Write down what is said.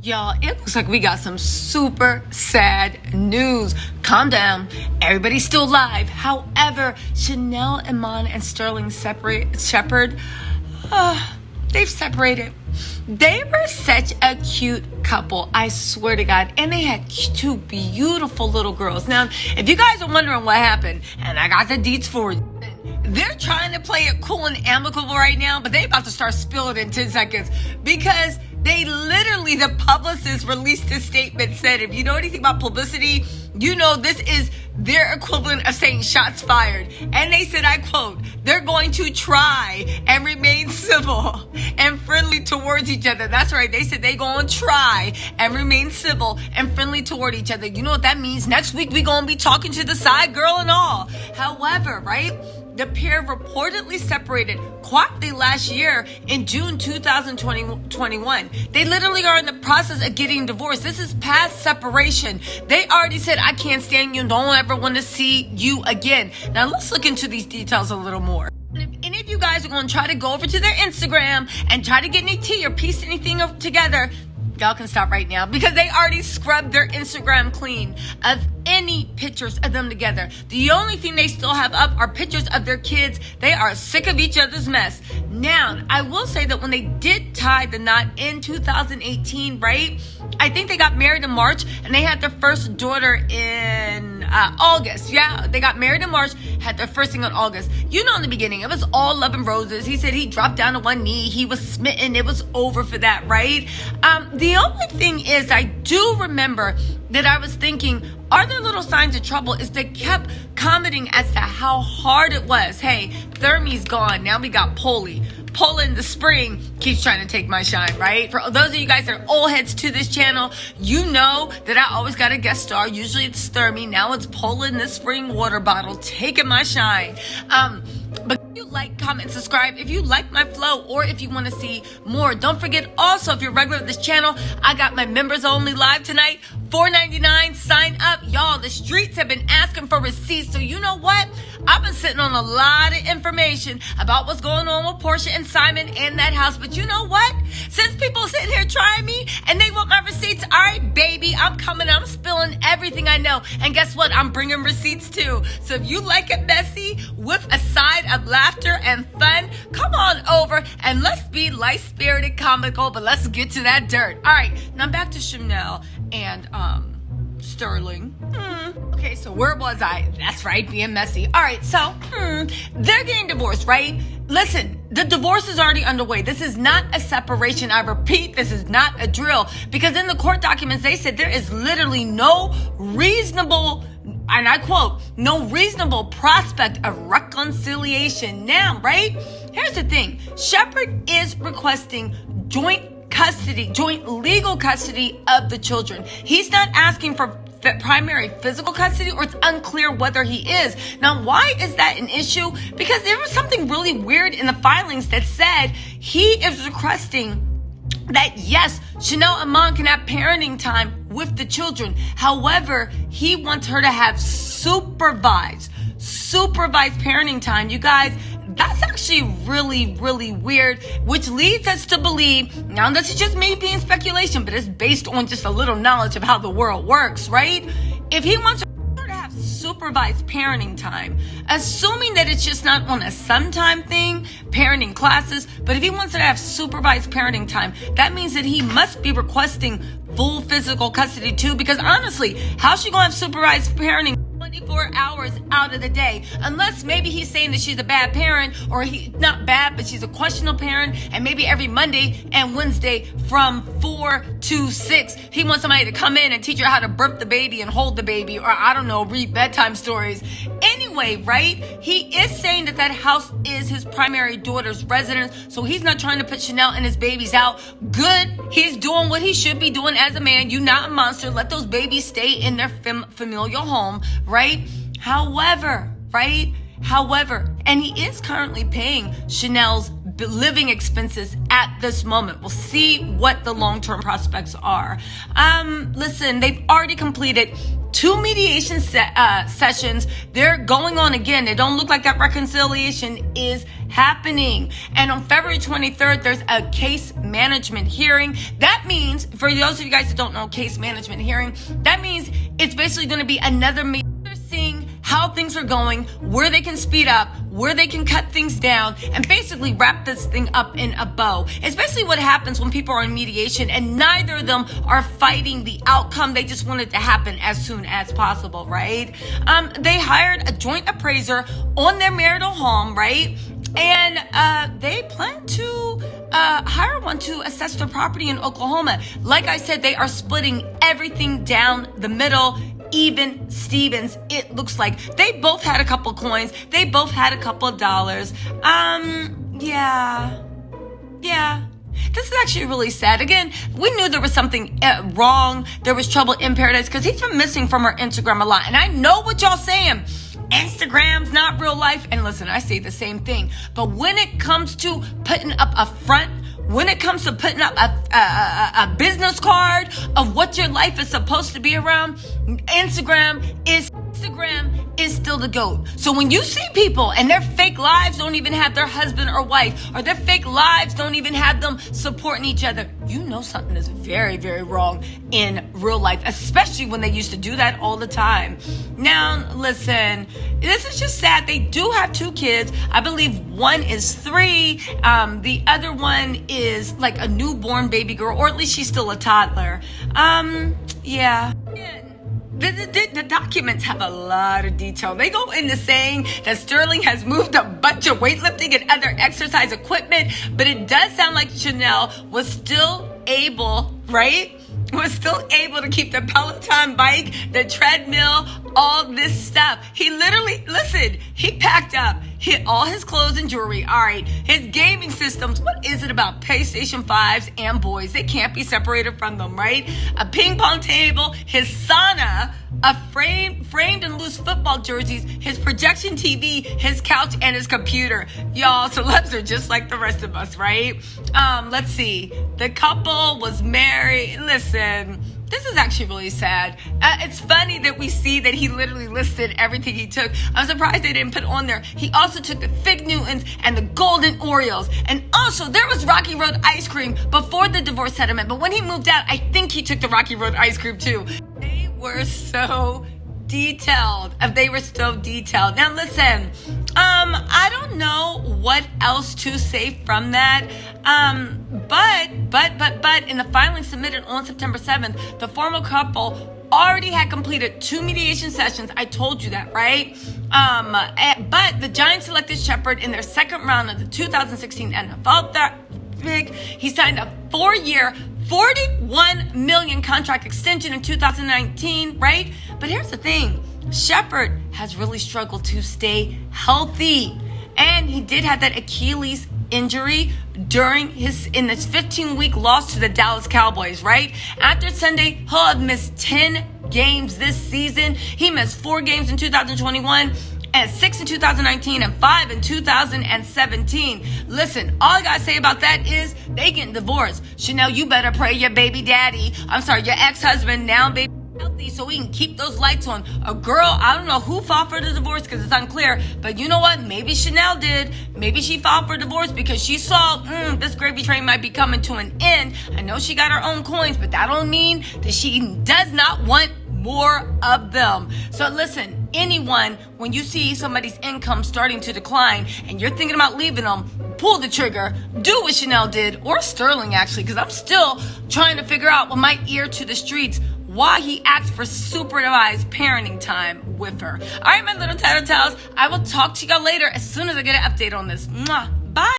Y'all, it looks like we got some super sad news. Calm down. Everybody's still alive. However, Chanel, Iman, and Sterling Shepard, they've separated. They were such a cute couple, I swear to God. And they had two beautiful little girls. Now, if you guys are wondering what happened, and I got the deets for you, they're trying to play it cool and amicable right now, but they about to start spilling in 10 seconds because they literally, the publicist released a statement, said, if you know anything about publicity, you know this is their equivalent of saying shots fired. And they said, I quote, they're going to try and remain civil and friendly towards each other. That's right. They said they going to try and remain civil and friendly toward each other. You know what that means? Next week, we going to be talking to the side girl and all. However, right? The pair reportedly separated quietly last year in June 2021. They literally are in the process of getting divorced. This is past separation. They already said, I can't stand you. Don't ever want to see you again. Now let's look into these details a little more. If any of you guys are going to try to go over to their Instagram and try to get any tea or piece anything together, y'all can stop right now because they already scrubbed their Instagram clean of any pictures of them together. The only thing they still have up are pictures of their kids. They are sick of each other's mess. Now, I will say that when they did tie the knot in 2018, right? I think they got married in March and they had their first daughter in August. Yeah, they got married in March, had their first thing in August. You know, in the beginning, it was all love and roses. He said he dropped down to one knee. He was smitten. It was over for that, right? The only thing is, I do remember that I was thinking, are there little signs of trouble? Is they kept commenting as to how hard it was. Hey, Thermie's gone. Now we got Polly. Pola in the spring keeps trying to take my shine, right? For those of you guys that are old heads to this channel, you know that I always got a guest star. Usually it's Thermie. Now it's Pola in the spring water bottle taking my shine. But if you like, comment, subscribe if you like my flow or if you want to see more. Don't forget also, if you're regular to this channel, I got my members only live tonight. $4.99. Sign up. Y'all, the streets have been asking for receipts. So you know what? I've been sitting on a lot of information about what's going on with Portia and Simon in that house. But you know what? Since people sitting here trying me and they want my receipts, all right, baby, I'm coming. I'm spilling everything I know. And guess what? I'm bringing receipts too. So if you like it messy with a side of laughter and fun, come on over and let's be light-spirited, comical, but let's get to that dirt. All right, now back to Chanel and Sterling. Okay, so where was I? That's right, being messy. All right, so they're getting divorced, right? Listen, the divorce is already underway. This is not a separation. I repeat, this is not a drill. Because in the court documents, they said there is literally no reasonable, and I quote, no reasonable prospect of reconciliation now, right? Here's the thing. Shepard is requesting joint legal custody of the children. He's not asking for primary physical custody, or it's unclear whether he is. Now, why is that an issue? Because there was something really weird in the filings that said he is requesting that, yes, Chanel Iman can have parenting time with the children. However, he wants her to have supervised parenting time. You guys, that's actually really, really weird, which leads us to believe, now this is just me being speculation, but it's based on just a little knowledge of how the world works, right? If he wants her to have supervised parenting time, assuming that it's just not on a sometime thing, parenting classes, but if he wants her to have supervised parenting time, that means that he must be requesting full physical custody too, because honestly, how's she gonna have supervised parenting 24 hours out of the day? Unless maybe he's saying that she's a bad parent, or he not bad, but she's a questionable parent, and maybe every Monday and Wednesday from 4 to 6, he wants somebody to come in and teach her how to birth the baby and hold the baby, or I don't know, read bedtime stories. Anyway, right? He is saying that that house is his primary daughter's residence, so he's not trying to put Chanel and his babies out. Good. He's doing what he should be doing as a man. You not a monster. Let those babies stay in their familial home, right? However, and he is currently paying Chanel's living expenses at this moment. We'll see what the long-term prospects are. Listen, they've already completed 2 mediation sessions. They're going on again. They don't look like that reconciliation is happening. And on February 23rd, there's a case management hearing. That means, for those of you guys that don't know case management hearing, that means it's basically going to be another meeting. They're seeing how things are going, where they can speed up, where they can cut things down, and basically wrap this thing up in a bow. It's basically what happens when people are in mediation and neither of them are fighting the outcome. They just want it to happen as soon as possible, right? They hired a joint appraiser on their marital home, right? And they plan to hire one to assess their property in Oklahoma. Like I said, they are splitting everything down the middle. Even Stevens, it looks like. They both had a couple coins. They both had a couple of dollars. Yeah. This is actually really sad. Again, we knew there was something wrong. There was trouble in paradise because he's been missing from our Instagram a lot. And I know what y'all saying. Instagram's not real life. And listen, I say the same thing. But when it comes to putting up a front, when it comes to putting up a business card of what your life is supposed to be around, Instagram is still the GOAT. So when you see people and their fake lives don't even have their husband or wife, or their fake lives don't even have them supporting each other, you know something is very, very wrong in real life, especially when they used to do that all the time. Now, listen, this is just sad. They do have 2 kids. I believe one is 3. The other one is like a newborn baby girl, or at least she's still a toddler. Yeah. The documents have a lot of detail. They go into saying that Sterling has moved a bunch of weightlifting and other exercise equipment, but it does sound like Chanel was still able, right? Was still able to keep the Peloton bike, the treadmill, all this stuff. He literally, listen, he packed up all his clothes and jewelry. All right, his gaming systems. What is it about PlayStation 5s and boys? They can't be separated from them, right? A ping pong table, his sauna, a framed and loose football jerseys, his projection TV, his couch, and his computer. Y'all, celebs are just like the rest of us, right? Let's see. The couple was married. Listen, this is actually really sad. It's funny that we see that he literally listed everything he took. I'm surprised they didn't put on there. He also took the Fig Newtons and the Golden Oreos. And also, there was Rocky Road ice cream before the divorce settlement. But when he moved out, I think he took the Rocky Road ice cream too. They were so detailed. Now listen, I don't know what else to say from that. But in the filing submitted on September 7th, the former couple already had completed 2 mediation sessions. I told you that, right? But the Giants selected Shepard in their second round of the 2016 NFL Draft. He signed a 4-year, $41 million contract extension in 2019, right? But here's the thing. Shepard has really struggled to stay healthy. And he did have that Achilles injury in this 15-week loss to the Dallas Cowboys, right? After Sunday, he'll have missed 10 games this season. He missed 4 games in 2021. And 6 in 2019 and 5 in 2017. Listen, all I gotta say about that is they getting divorced. Chanel, you better pray your your ex-husband, now baby, healthy so we can keep those lights on. A girl, I don't know who filed for the divorce because it's unclear, but you know what? Maybe Chanel did. Maybe she filed for divorce because she saw this gravy train might be coming to an end. I know she got her own coins, but that don't mean that she does not want more of them. So listen, anyone, when you see somebody's income starting to decline and you're thinking about leaving them, pull the trigger, do what Chanel did, or Sterling actually, because I'm still trying to figure out with my ear to the streets why he asked for supervised parenting time with her. All right, my little Tattle Tells, I will talk to y'all later as soon as I get an update on this. Mwah.